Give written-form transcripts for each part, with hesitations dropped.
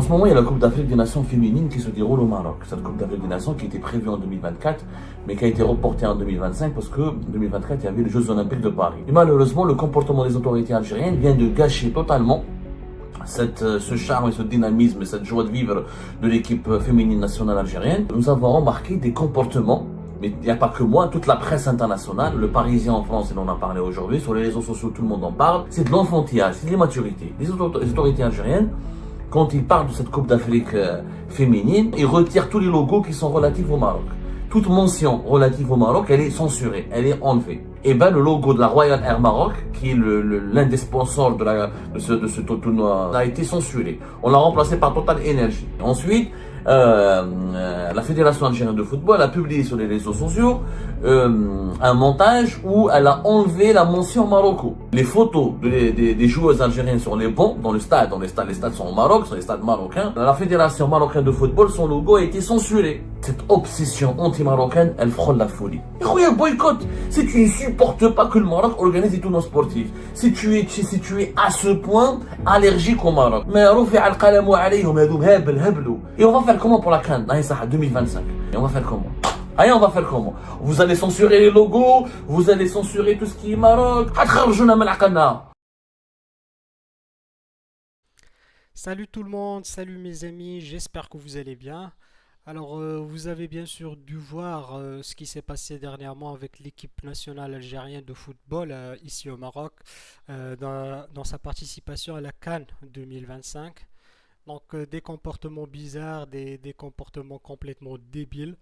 ce moment, il y a la Coupe d'Afrique des Nations féminines qui se déroule au Maroc. Cette Coupe d'Afrique des Nations qui était prévue en 2024, mais qui a été reportée en 2025 parce que 2024, il y avait les Jeux Olympiques de Paris. Et malheureusement, le comportement des autorités algériennes vient de gâcher totalement ce charme et ce dynamisme et cette joie de vivre de l'équipe féminine nationale algérienne. Nous avons remarqué des comportements, mais il n'y a pas que moi, toute la presse internationale, le Parisien en France, et on en a parlé aujourd'hui, sur les réseaux sociaux, tout le monde en parle, c'est de l'enfantillage, c'est de l'immaturité. Les autorités algériennes, quand ils parlent de cette Coupe d'Afrique féminine, ils retirent tous les logos qui sont relatifs au Maroc. Toute mention relative au Maroc, elle est censurée, elle est enlevée. Et ben le logo de la Royal Air Maroc, qui est l'un des sponsors de ce tournoi, a été censuré. On l'a remplacé par Total Energy. Ensuite, la Fédération algérienne de football a publié sur les réseaux sociaux un montage où elle a enlevé la mention Marocco. Les photos des joueuses algériennes sur les bancs, dans le stade, les stades sont au Maroc, sont les stades marocains. La Fédération marocaine de football, son logo a été censuré. Cette obsession anti-marocaine, elle frôle la folie. Incroyable boycott. Si tu ne supportes pas que le Maroc organise des tournois sportifs, si tu es à ce point allergique au Maroc, mais et on va faire comment pour la CAN 2025? Et on va faire comment? Allez, on va faire comment? Vous allez censurer les logos, vous allez censurer tout ce qui est Maroc. Salut tout le monde, salut mes amis, j'espère que vous allez bien. Alors, vous avez bien sûr dû voir ce qui s'est passé dernièrement avec l'équipe nationale algérienne de football ici au Maroc dans sa participation à la CAN 2025. Donc, des comportements bizarres, des comportements complètement débiles.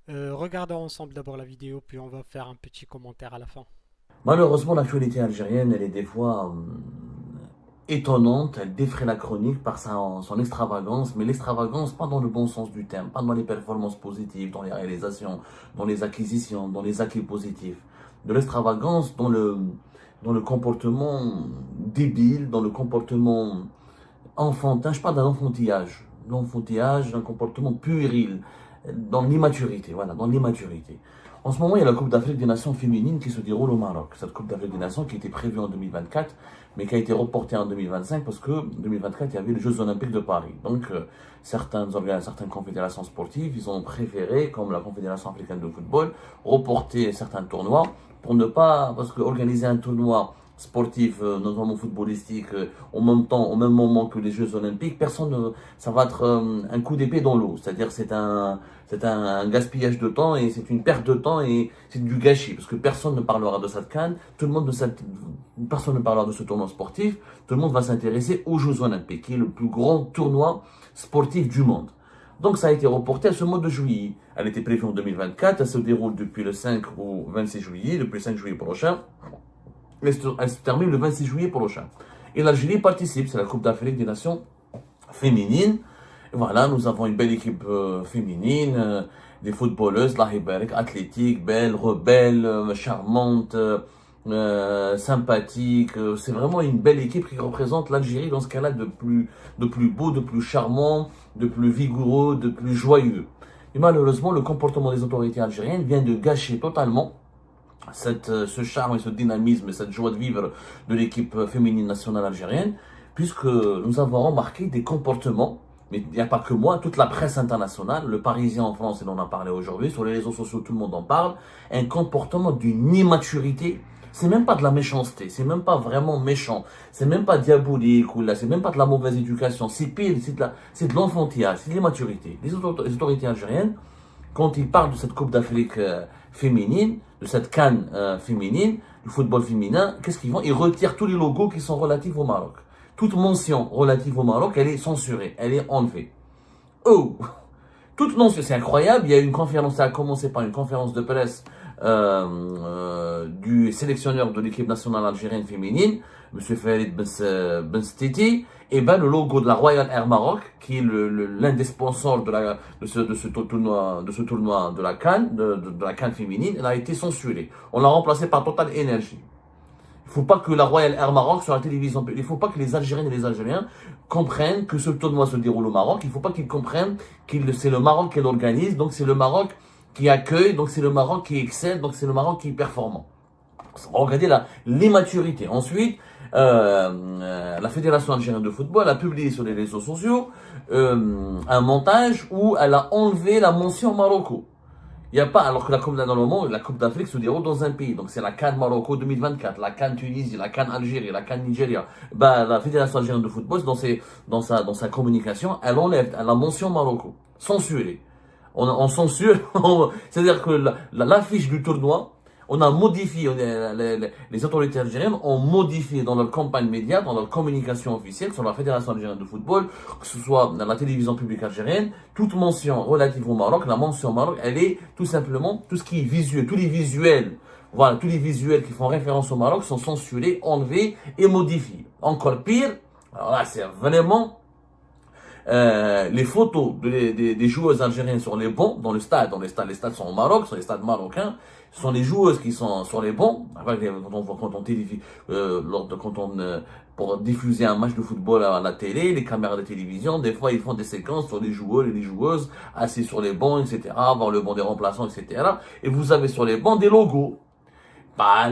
Regardons ensemble d'abord la vidéo, puis on va faire un petit commentaire à la fin. Malheureusement, l'actualité algérienne, elle est des fois étonnante, elle défraie la chronique par son extravagance, mais l'extravagance pas dans le bon sens du terme, pas dans les performances positives, dans les réalisations, dans les acquisitions, dans les acquis positifs. De l'extravagance dans le comportement débile, dans le comportement enfantin, je parle d'un enfantillage. L'enfantillage, d'un comportement puéril, dans l'immaturité, voilà, dans l'immaturité. En ce moment, il y a la Coupe d'Afrique des Nations féminines qui se déroule au Maroc. Cette Coupe d'Afrique des Nations qui était prévue en 2024, mais qui a été reportée en 2025 parce que 2024, il y avait les Jeux Olympiques de Paris. Donc, certaines confédérations sportives, ils ont préféré, comme la Confédération africaine de football, reporter certains tournois pour ne pas, parce que organiser un tournoi sportif, notamment footballistique, au même moment que les Jeux Olympiques, ça va être un coup d'épée dans l'eau. C'est-à-dire, c'est un gaspillage de temps et c'est une perte de temps et c'est du gâchis parce que personne ne parlera de cette CAN, personne ne parlera de ce tournoi sportif, tout le monde va s'intéresser aux Jeux Olympiques, qui est le plus grand tournoi sportif du monde. Donc ça a été reporté à ce mois de juillet. Elle était prévue en 2024, elle se déroule depuis le 5 au 26 juillet, depuis le 5 juillet prochain. Elle se termine le 26 juillet prochain. Et l'Algérie participe, c'est la Coupe d'Afrique des Nations féminines. Et voilà, nous avons une belle équipe féminine, des footballeuses, athlétiques, belles, rebelles, charmantes, sympathiques. C'est vraiment une belle équipe qui représente l'Algérie dans ce cas-là de plus beau, de plus charmant, de plus vigoureux, de plus joyeux. Et malheureusement, le comportement des autorités algériennes vient de gâcher totalement ce charme et ce dynamisme et cette joie de vivre de l'équipe féminine nationale algérienne, puisque nous avons remarqué des comportements, mais il n'y a pas que moi, toute la presse internationale, le Parisien en France, et on en a parlé aujourd'hui, sur les réseaux sociaux, tout le monde en parle, un comportement d'une immaturité. C'est même pas de la méchanceté, c'est même pas vraiment méchant, c'est même pas diabolique, ou là, c'est même pas de la mauvaise éducation, c'est pire, c'est de l'enfantillage, c'est de l'immaturité. Les autorités algériennes, quand ils parlent de cette Coupe d'Afrique féminine, de cette CAN féminine, du football féminin, qu'est-ce qu'ils font? Ils retirent tous les logos qui sont relatifs au Maroc. Toute mention relative au Maroc, elle est censurée, elle est enlevée. Oh! Toute mention, c'est incroyable, il y a une conférence, ça a commencé par une conférence de presse du sélectionneur de l'équipe nationale algérienne féminine, M. Farid Ben Stiti, et ben le logo de la Royal Air Maroc, qui est l'un des sponsors de ce tournoi de la CAN, de la CAN féminine, elle a été censurée. On l'a remplacé par Total Energy. Il ne faut pas que la Royal Air Maroc sur la télévision, il ne faut pas que les Algériennes et les Algériens comprennent que ce tournoi se déroule au Maroc. Il ne faut pas qu'ils comprennent que c'est le Maroc qui l'organise, donc c'est le Maroc qui accueille, donc c'est le Maroc qui excelle, donc c'est le Maroc qui est performant. Regardez l'immaturité. Ensuite, la Fédération algérienne de football a publié sur les réseaux sociaux un montage où elle a enlevé la mention Marocco. Il n'y a pas, alors que normalement, la Coupe d'Afrique se déroule dans un pays. Donc c'est la CAN Marocco 2024, la CAN Tunisie, la CAN Algérie, la CAN Nigeria. Bah, la Fédération algérienne de football, dans sa communication, elle enlève la mention Marocco. Censurée. On censure, c'est-à-dire que l'affiche du tournoi, on a modifié, les autorités algériennes ont modifié dans leur campagne média, dans leur communication officielle sur la Fédération algérienne de football, que ce soit dans la télévision publique algérienne, toute mention relative au Maroc, la mention Maroc, elle est tout simplement tout ce qui est visuel, tous les visuels. Voilà, tous les visuels qui font référence au Maroc sont censurés, enlevés et modifiés. Encore pire, alors là c'est vraiment les photos des joueuses algériennes sur les bancs, dans le stade, les stades sont au Maroc, sont les stades marocains, ce sont les joueuses qui sont sur les bancs, pour diffuser un match de football à la télé, les caméras de télévision, des fois ils font des séquences sur les joueurs et les joueuses assis sur les bancs, etc., voir le banc des remplaçants, etc., et vous avez sur les bancs des logos. Bah,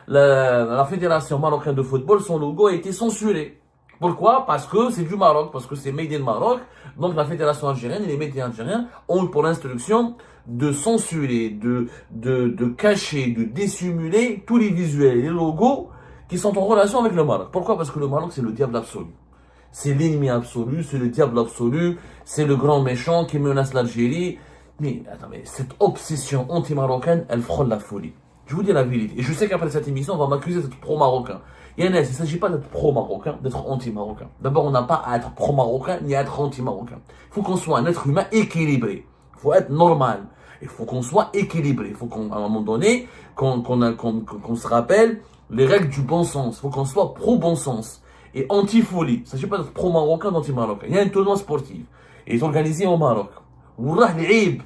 la Fédération marocaine de football, son logo a été censuré. Pourquoi? Parce que c'est du Maroc, parce que c'est made in Maroc. Donc la Fédération algérienne et les médias algériens ont pour instruction de censurer, de cacher, de dissimuler tous les visuels et les logos qui sont en relation avec le Maroc. Pourquoi? Parce que le Maroc c'est le diable absolu. C'est l'ennemi absolu, c'est le diable absolu, c'est le grand méchant qui menace l'Algérie. Mais attendez, cette obsession anti-marocaine, elle frôle la folie. Je vous dis la vérité. Et je sais qu'après cette émission, on va m'accuser d'être pro-marocain. Il ne s'agit pas d'être pro-marocain, d'être anti-marocain. D'abord, on n'a pas à être pro-marocain ni à être anti-marocain. Il faut qu'on soit un être humain équilibré. Il faut être normal. Il faut qu'on soit équilibré. Il faut qu'à un moment donné, qu'on se rappelle les règles du bon sens. Il faut qu'on soit pro-bon sens et anti-folie. Il ne s'agit pas d'être pro-marocain ou anti-marocain. Il y a un tournoi sportif. Et il est organisé au Maroc. Wallah, l'Eib.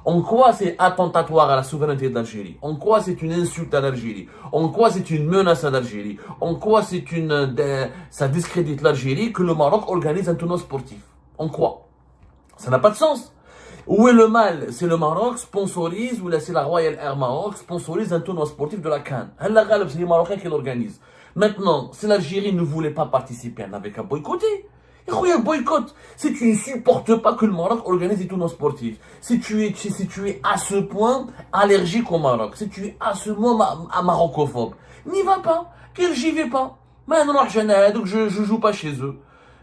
En quoi c'est attentatoire à la souveraineté de l'Algérie? En quoi c'est une insulte à l'Algérie? En quoi c'est une menace à l'Algérie? En quoi ça discrédite l'Algérie que le Maroc organise un tournoi sportif? En quoi? Ça n'a pas de sens. Où est le mal? C'est le Maroc sponsorise, ou c'est la Royal Air Maroc sponsorise un tournoi sportif de la CAN. C'est les Marocains qui l'organisent. Maintenant, si l'Algérie ne voulait pas participer, elle n'avait qu'à boycotter. Et boycott. Si tu ne supportes pas que le Maroc organise des tournois sportifs, si tu es à ce point allergique au Maroc, si tu es à ce point marocophobe, n'y va pas. Que j'y vais pas. Maintenant, je joue pas chez eux.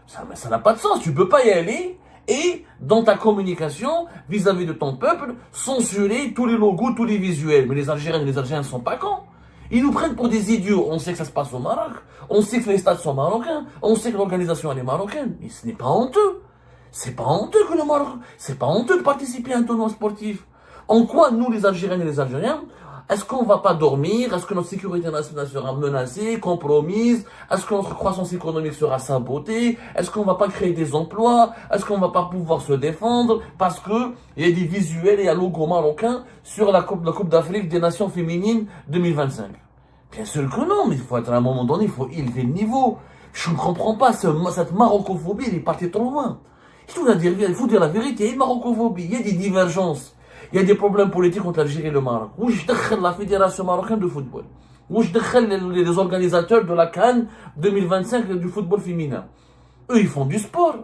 Ça n'a pas de sens. Tu peux pas y aller et, dans ta communication vis-à-vis de ton peuple, censurer tous les logos, tous les visuels. Mais les Algériens ne sont pas cons. Ils nous prennent pour des idiots. On sait que ça se passe au Maroc. On sait que les stades sont marocains. On sait que l'organisation elle est marocaine. Mais ce n'est pas honteux. C'est pas honteux que le Maroc. C'est pas honteux de participer à un tournoi sportif. En quoi, nous, les Algériennes et les Algériens, est-ce qu'on va pas dormir? Est-ce que notre sécurité nationale sera menacée, compromise? Est-ce que notre croissance économique sera sabotée? Est-ce qu'on va pas créer des emplois? Est-ce qu'on va pas pouvoir se défendre? Parce que il y a des visuels et un logo marocain sur la Coupe d'Afrique des Nations féminines 2025. Bien sûr que non, mais il faut être à un moment donné, il faut élever le niveau. Je ne comprends pas, cette marocophobie, elle est partie trop loin. Il faut dire la vérité, il y a une marocophobie, il y a des divergences. Il y a des problèmes politiques entre l'Algérie et le Maroc. Où je décale la Fédération marocaine de football. Où je décale les organisateurs de la CAN 2025 du football féminin. Eux, ils font du sport.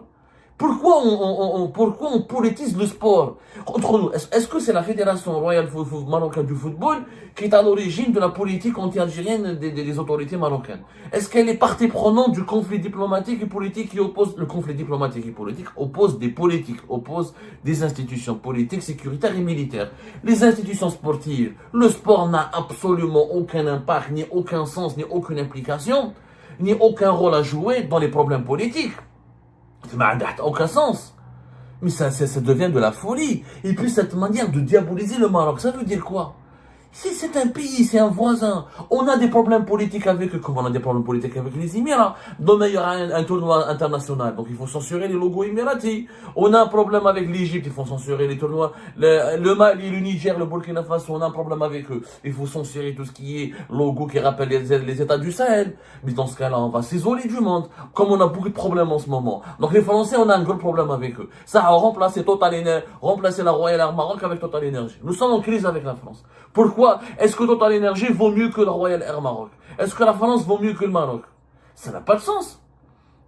Pourquoi on politise le sport entre nous? Est-ce que c'est la Fédération royale marocaine du football qui est à l'origine de la politique anti-algérienne des autorités marocaines? Est-ce qu'elle est partie prenante du conflit diplomatique et politique qui oppose le conflit diplomatique et politique oppose des politiques, oppose des institutions politiques, sécuritaires et militaires? Les institutions sportives, le sport n'a absolument aucun impact, ni aucun sens, ni aucune implication, ni aucun rôle à jouer dans les problèmes politiques. Ça n'a aucun sens. Mais ça devient de la folie. Et puis cette manière de diaboliser le Maroc, ça veut dire quoi? Si c'est un pays, c'est un voisin, on a des problèmes politiques avec eux, comme on a des problèmes politiques avec les Émirats. Demain, il y aura un tournoi international, donc il faut censurer les logos émiratis. On a un problème avec l'Égypte, il faut censurer les tournois. Le Mali, le Niger, le Burkina Faso, on a un problème avec eux. Il faut censurer tout ce qui est logo qui rappelle les États du Sahel. Mais dans ce cas-là, on va s'isoler du monde, comme on a beaucoup de problèmes en ce moment. Donc les Français, on a un gros problème avec eux. Ça a remplacé la Royal Air Maroc avec Total Energy. Nous sommes en crise avec la France. Pourquoi? Pourquoi est-ce que Total Energy vaut mieux que le Royal Air Maroc? Est-ce que la France vaut mieux que le Maroc? Ça n'a pas de sens.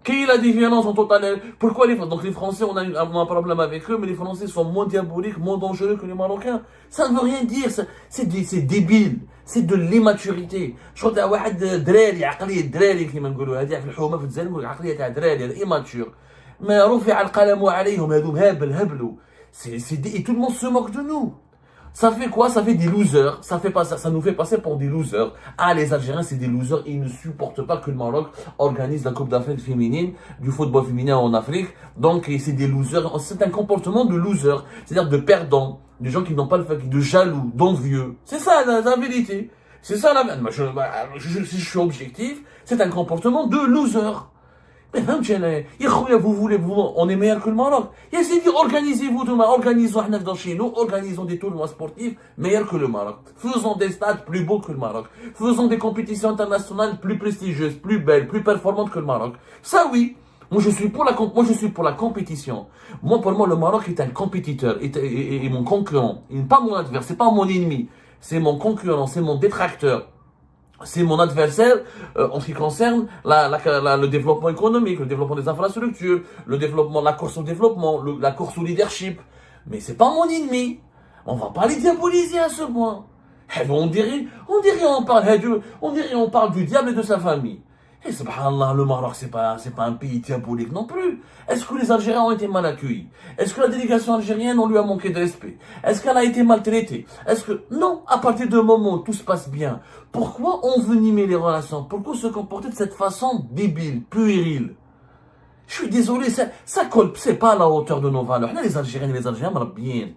Quelle est la différence en Total? Pourquoi donc les Français, on a un problème avec eux, mais les Français sont moins diaboliques, moins dangereux que les Marocains? Ça ne veut rien dire, c'est débile, c'est de l'immaturité. Je crois qu'il y a واحد دراري عقلية دراري كيما نقولوا هذه في الحومة في الجزائر نقول عقلية تاع دراري هذا immature. ما رفع القلم عليهم هذوم هبلوا. Et tout le monde se moque de nous. Ça fait quoi? Ça fait des losers. Ça nous fait passer pour des losers. Ah, les Algériens, c'est des losers. Ils ne supportent pas que le Maroc organise la Coupe d'Afrique féminine, du football féminin en Afrique. Donc, c'est des losers. C'est un comportement de loser. C'est-à-dire de perdants. Des gens qui n'ont pas le fait, de jaloux, d'envieux. C'est ça, la vérité. C'est ça, si je suis objectif, c'est un comportement de loser. Mais même, on est meilleur que le Maroc. Il s'est dit, organisez-vous demain, organisons chez nous, organisons des tournois sportifs meilleurs que le Maroc. Faisons des stades plus beaux que le Maroc. Faisons des compétitions internationales plus prestigieuses, plus belles, plus performantes que le Maroc. Ça, oui. Moi, je suis pour la compétition. Pour moi, le Maroc est un compétiteur, et mon concurrent. Il n'est pas mon adversaire, c'est pas mon ennemi. C'est mon concurrent, c'est mon détracteur. C'est mon adversaire en ce qui concerne le développement économique, le développement des infrastructures, le développement, la course au développement, la course au leadership. Mais c'est pas mon ennemi. On va pas les diaboliser à ce point. On dirait on parle du diable et de sa famille. Et subhanallah, le Maroc, c'est pas un pays diabolique non plus. Est-ce que les Algériens ont été mal accueillis? Est-ce que la délégation algérienne, on lui a manqué de respect? Est-ce qu'elle a été maltraitée? Non, à partir du moment où tout se passe bien, pourquoi envenimer les relations? Pourquoi se comporter de cette façon débile, puérile? Je suis désolé, ça colle, c'est pas à la hauteur de nos valeurs. Là, les Algériens et les Algériens, bien.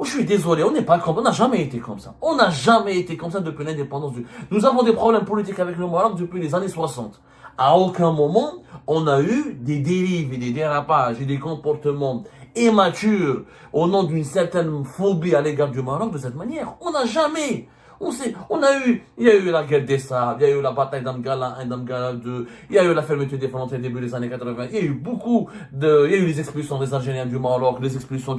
Oh, je suis désolé, on n'a jamais été comme ça. On n'a jamais été comme ça depuis l'indépendance Nous avons des problèmes politiques avec le Maroc depuis les années 60. À aucun moment, on a eu des dérives et des dérapages et des comportements immatures au nom d'une certaine phobie à l'égard du Maroc de cette manière. On n'a jamais. Il y a eu la guerre des sables, il y a eu la bataille d'Amgala 1, d'Amgala 2, il y a eu la fermeture des frontières début des années 80, il y a eu les expulsions des Algériens du Maroc, les expulsions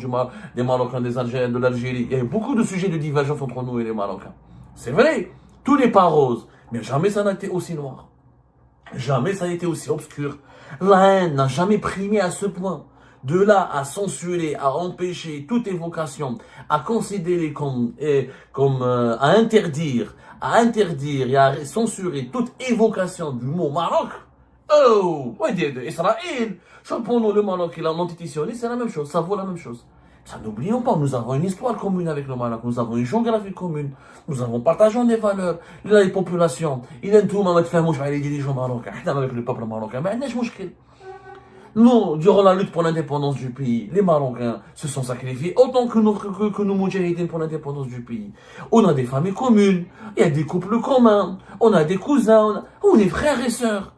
des Marocains des Algériens de l'Algérie. Il y a eu beaucoup de sujets de divergence entre nous et les Marocains. C'est vrai, tout n'est pas rose, mais jamais ça n'a été aussi noir. Jamais ça n'a été aussi obscur. La haine n'a jamais primé à ce point. De là à censurer, à empêcher toute évocation, à considérer à interdire et à censurer toute évocation du mot Maroc. Oh, ouais, Israël. Pour nous, le Maroc et l'antisioniste, c'est la même chose, ça vaut la même chose. Ça, n'oublions pas, nous avons une histoire commune avec le Maroc, nous avons une géographie commune, nous avons partagé des valeurs. Il y a les populations, il y a tout, les dirigeants marocains, avec le peuple marocain, mais il y a nous, durant la lutte pour l'indépendance du pays, les Marocains se sont sacrifiés autant que nous moudjahidines pour l'indépendance du pays. On a des familles communes, il y a des couples communs, on a des cousins, on est frères et sœurs.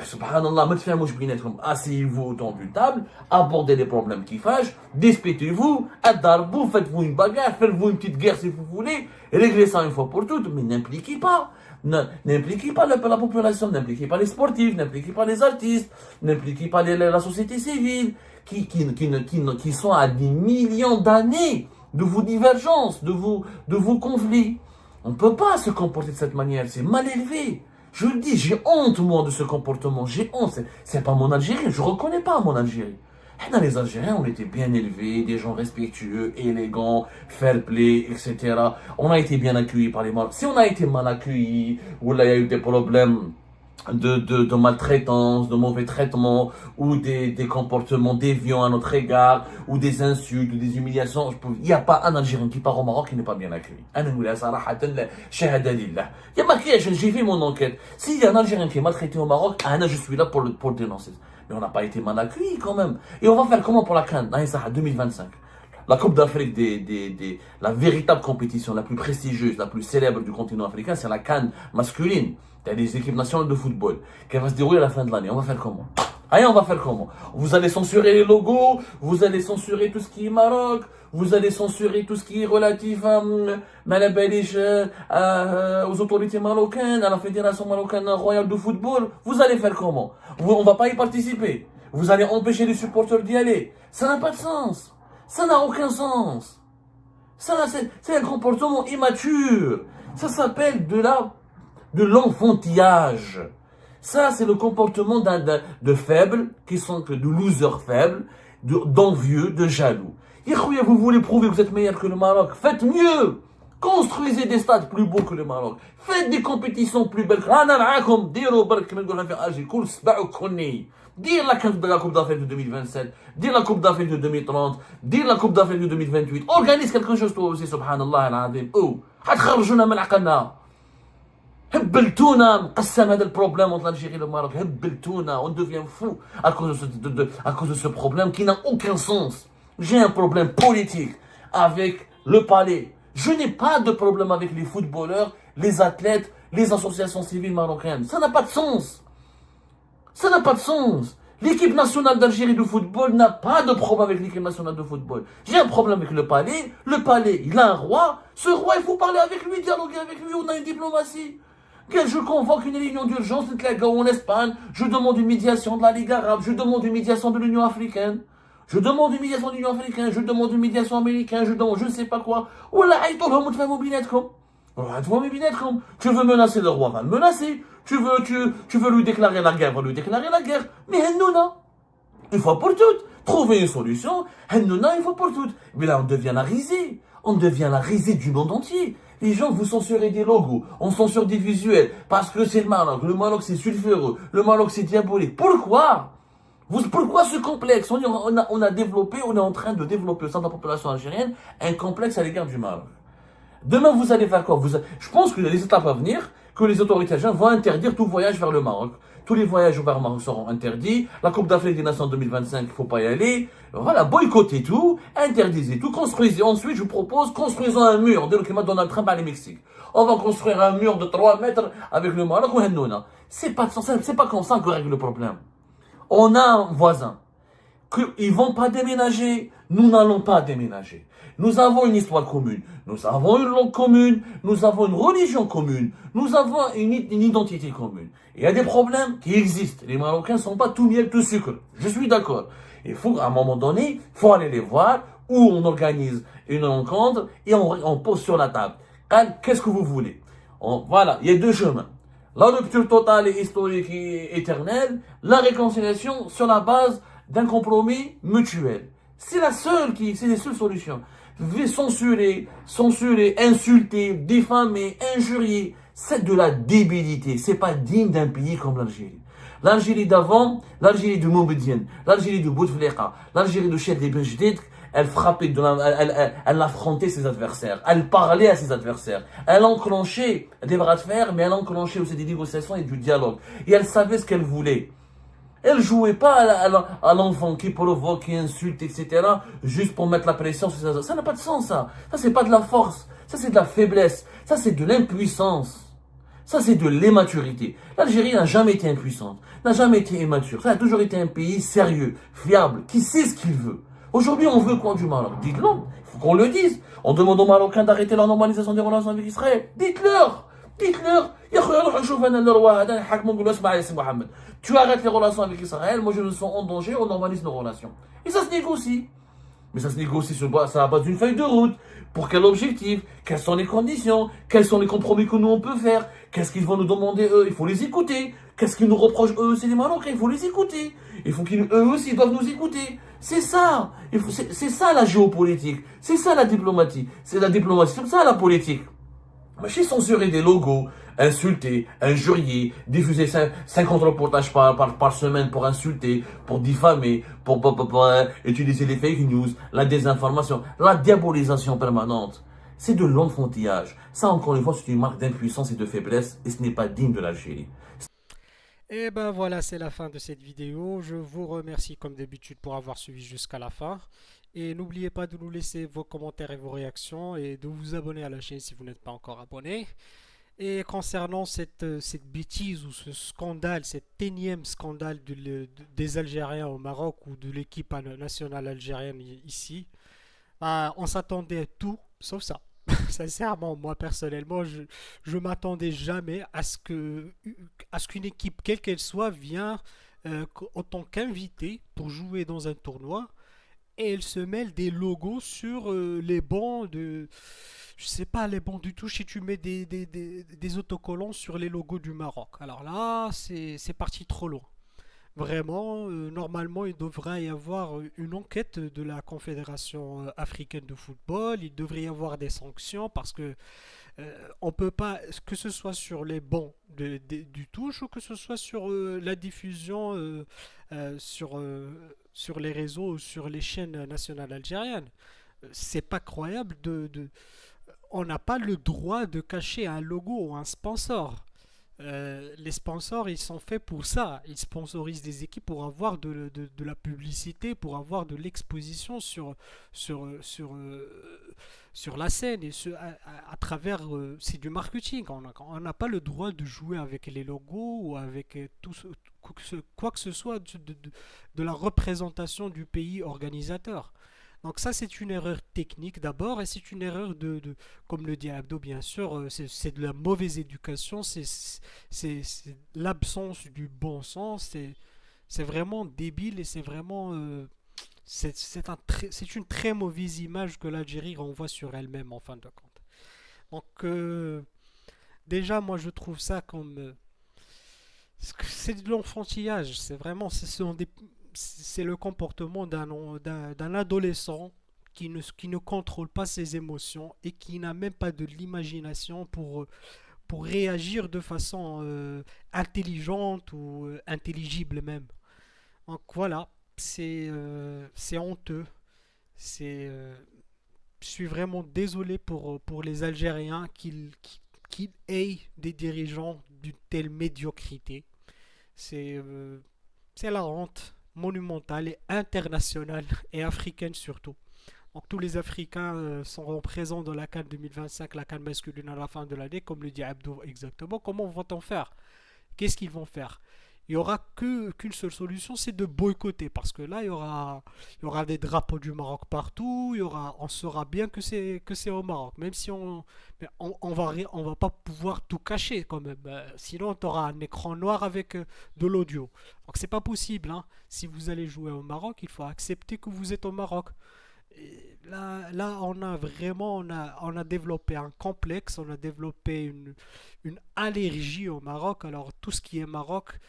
Subhanallah, asseyez-vous autour d'une table, abordez les problèmes qui fâchent, disputez-vous, adarbou, faites-vous une bagarre, faites-vous une petite guerre si vous voulez, réglez ça une fois pour toutes, mais n'impliquez pas la population, n'impliquez pas les sportifs, n'impliquez pas les artistes, n'impliquez pas la société civile, qui sont à des millions d'années de vos divergences, de vos conflits. On ne peut pas se comporter de cette manière, c'est mal élevé. Je le dis, j'ai honte, moi, de ce comportement. J'ai honte. C'est pas mon Algérie. Je reconnais pas mon Algérie. Et dans les Algériens, on était bien élevés, des gens respectueux, élégants, fair play, etc. On a été bien accueillis par les Marocains. Si on a été mal accueillis, ou là, il y a eu des problèmes de maltraitance, de mauvais traitement, ou des comportements déviants à notre égard, ou des insultes, ou des humiliations. Il n'y a pas un Algérien qui part au Maroc qui n'est pas bien accueilli. J'ai fait mon enquête. S'il y a un Algérien qui est maltraité au Maroc, je suis là pour le dénoncer. Mais on n'a pas été mal accueillis quand même. Et on va faire comment pour la CAN 2025? La Coupe d'Afrique la véritable compétition la plus prestigieuse, la plus célèbre du continent africain, c'est la CAN masculine. Il y a des équipes nationales de football qui va se dérouler à la fin de l'année. On va faire comment? On va faire comment? Vous allez censurer les logos, vous allez censurer tout ce qui est Maroc, vous allez censurer tout ce qui est relatif aux autorités marocaines, à la Fédération marocaine royale de football. Vous allez faire comment? On va pas y participer. Vous allez empêcher les supporters d'y aller. Ça n'a pas de sens. Ça n'a aucun sens. C'est un comportement immature. Ça s'appelle de l'enfantillage. Ça, c'est le comportement de faibles, de losers faibles, d'envieux, de jaloux. Vous voulez prouver que vous êtes meilleur que le Maroc? Faites mieux! Construisez des stades plus beaux que le Maroc. Faites des compétitions plus belles. Dire la Coupe d'Afrique de 2027, dire la Coupe d'Afrique de 2030, dire la Coupe d'Afrique de 2028. Organise quelque chose toi aussi, subhanallah al-azim. Oh, هتخرجونا من عقلنا. هبلتونا مقسم هذا البروبلème entre l'Algérie et le Maroc. هبلتونا, on devient fou à cause de ce problème qui n'a aucun sens. J'ai un problème politique avec le palais. Je n'ai pas de problème avec les footballeurs, les athlètes, les associations civiles marocaines. Ça n'a pas de sens. Ça n'a pas de sens. L'équipe nationale d'Algérie de football n'a pas de problème avec l'équipe nationale de football. J'ai un problème avec le palais. Le palais, il a un roi. Ce roi, il faut parler avec lui, dialoguer avec lui. On a une diplomatie. Je convoque une réunion d'urgence en Espagne. Je demande une médiation de la Ligue arabe. Je demande une médiation de l'Union africaine. Je demande une médiation de l'Union africaine. Je demande une médiation américaine. Je demande je ne sais pas quoi. Tu veux menacer le roi, va le menacer. Tu veux lui déclarer la guerre, va lui déclarer la guerre. Mais Hennouna, une fois pour toutes, trouver une solution. Hennouna, une fois pour toutes. Mais là, on devient la risée. On devient la risée du monde entier. Les gens, vous censurez des logos, on censure des visuels, parce que c'est le Maroc. Le Maroc, c'est sulfureux. Le Maroc, c'est diabolique. Pourquoi? Pourquoi ce complexe? On a développé, on est en train de développer au sein de la population algérienne un complexe à l'égard du Maroc. Demain, vous allez faire quoi? Je pense que les étapes à venir, que les autorités algériennes vont interdire tout voyage vers le Maroc. Tous les voyages vers le Maroc seront interdits. La Coupe d'Afrique des Nations 2025, il ne faut pas y aller. Voilà, boycottez tout, interdisez tout, construisez. Ensuite, je vous propose, construisons un mur. Dès que Donald Trump à le Mexique. On va construire un mur de 3 mètres avec le Maroc ou Hennouna. C'est pas comme ça qu'on règle le problème. On a un voisin. Ils vont pas déménager, nous n'allons pas déménager. Nous avons une histoire commune, nous avons une langue commune, nous avons une religion commune, nous avons une identité commune. Il y a des problèmes qui existent. Les Marocains ne sont pas tout miel, tout sucre. Je suis d'accord. Il faut, à un moment donné, il faut aller les voir, ou on organise une rencontre et on pose sur la table. Qu'est-ce que vous voulez? Voilà, il y a deux chemins. La rupture totale et historique et éternelle, la réconciliation sur la base d'un compromis mutuel. C'est les seules solutions. Censurer, insulter, diffamer, injurier, c'est de la débilité. C'est pas digne d'un pays comme l'Algérie. L'Algérie d'avant, l'Algérie de Moubedienne, l'Algérie de Bouteflika, l'Algérie de Cheikh Ben Jadid, elle frappait, elle affrontait ses adversaires, elle parlait à ses adversaires, elle enclenchait des bras de fer, mais elle enclenchait aussi des négociations et du dialogue. Et elle savait ce qu'elle voulait. Elle jouait pas à l'enfant qui provoque, qui insulte, etc. juste pour mettre la pression sur ça. Ça n'a pas de sens, ça. Ça, c'est pas de la force. Ça, c'est de la faiblesse. Ça, c'est de l'impuissance. Ça, c'est de l'immaturité. L'Algérie n'a jamais été impuissante, n'a jamais été immature. Ça a toujours été un pays sérieux, fiable, qui sait ce qu'il veut. Aujourd'hui, on veut quoi du Maroc? Dites-le. Il faut qu'on le dise. On demande aux Marocains d'arrêter la normalisation des relations avec Israël. Dites-leur. Dites-leur. Tu arrêtes les relations avec Israël, moi je me sens en danger, on normalise nos relations. Et ça se négocie. Mais ça se négocie sur la base d'une feuille de route. Pour quel objectif? Quelles sont les conditions? Quels sont les compromis que nous on peut faire? Qu'est-ce qu'ils vont nous demander eux? Il faut les écouter. Qu'est-ce qu'ils nous reprochent eux? C'est les Marocains, il faut les écouter. Il faut qu'eux aussi doivent nous écouter. C'est ça. C'est ça la géopolitique. C'est ça la diplomatie. C'est la diplomatie. C'est ça la politique. Mais j'ai censuré des logos, insulter, injurier, diffuser 50 reportages par semaine pour insulter, pour diffamer, pour utiliser les fake news, la désinformation, la diabolisation permanente. C'est de l'enfantillage. Ça, encore une fois, c'est une marque d'impuissance et de faiblesse et ce n'est pas digne de l'Algérie. Et ben voilà, c'est la fin de cette vidéo. Je vous remercie comme d'habitude pour avoir suivi jusqu'à la fin. Et n'oubliez pas de nous laisser vos commentaires et vos réactions et de vous abonner à la chaîne si vous n'êtes pas encore abonné. Et concernant cette bêtise ou ce scandale, cet énième scandale des Algériens au Maroc ou de l'équipe nationale algérienne ici, bah, on s'attendait à tout sauf ça. Sincèrement, moi personnellement, je m'attendais jamais à ce qu'une équipe, quelle qu'elle soit, vienne en tant qu'invitée pour jouer dans un tournoi et elle se mêle des logos sur les bancs je sais pas, elle est bon du tout si tu mets des autocollants sur les logos du Maroc. Alors là, c'est parti trop loin. Vraiment, normalement, il devrait y avoir une enquête de la Confédération africaine de football. Il devrait y avoir des sanctions parce que on peut pas, que ce soit sur les bons du touche ou que ce soit sur la diffusion sur les réseaux ou sur les chaînes nationales algériennes. C'est pas croyable on n'a pas le droit de cacher un logo ou un sponsor. Les sponsors, ils sont faits pour ça. Ils sponsorisent des équipes pour avoir de la publicité, pour avoir de l'exposition sur la scène et à travers. C'est du marketing. On n'a pas le droit de jouer avec les logos ou avec quoi que ce soit de la représentation du pays organisateur. Donc ça, c'est une erreur technique d'abord, et c'est une erreur comme le dit Abdo, bien sûr, c'est de la mauvaise éducation, c'est l'absence du bon sens, c'est vraiment débile et c'est vraiment, c'est une très mauvaise image que l'Algérie renvoie sur elle-même en fin de compte. Donc déjà, moi, je trouve ça comme, c'est de l'enfantillage, c'est vraiment, c'est le comportement d'un adolescent qui ne contrôle pas ses émotions et qui n'a même pas de l'imagination pour réagir de façon intelligente ou intelligible même. Donc voilà, c'est honteux. C'est, je suis vraiment désolé pour les Algériens qu'ils aient des dirigeants d'une telle médiocrité. C'est c'est la honte monumentale et internationale et africaine surtout. Donc tous les Africains seront présents dans la CAN 2025, la CAN masculine à la fin de l'année, comme le dit Abdo exactement. Comment vont-on faire? Qu'est-ce qu'ils vont faire? Il n'y aura qu'une seule solution, c'est de boycotter. Parce que là, il y aura des drapeaux du Maroc partout, on saura bien que c'est au Maroc. Même si on va pas pouvoir tout cacher quand même. Sinon, tu auras un écran noir avec de l'audio. Donc c'est pas possible, hein. Si vous allez jouer au Maroc, il faut accepter que vous êtes au Maroc. Et là, on a vraiment, on a développé un complexe, on a développé une allergie au Maroc. Alors tout ce qui est Maroc,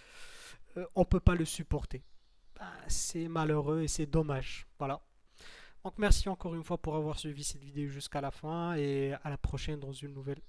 on peut pas le supporter. Bah, c'est malheureux et c'est dommage. Voilà. Donc merci encore une fois pour avoir suivi cette vidéo jusqu'à la fin et à la prochaine dans une nouvelle.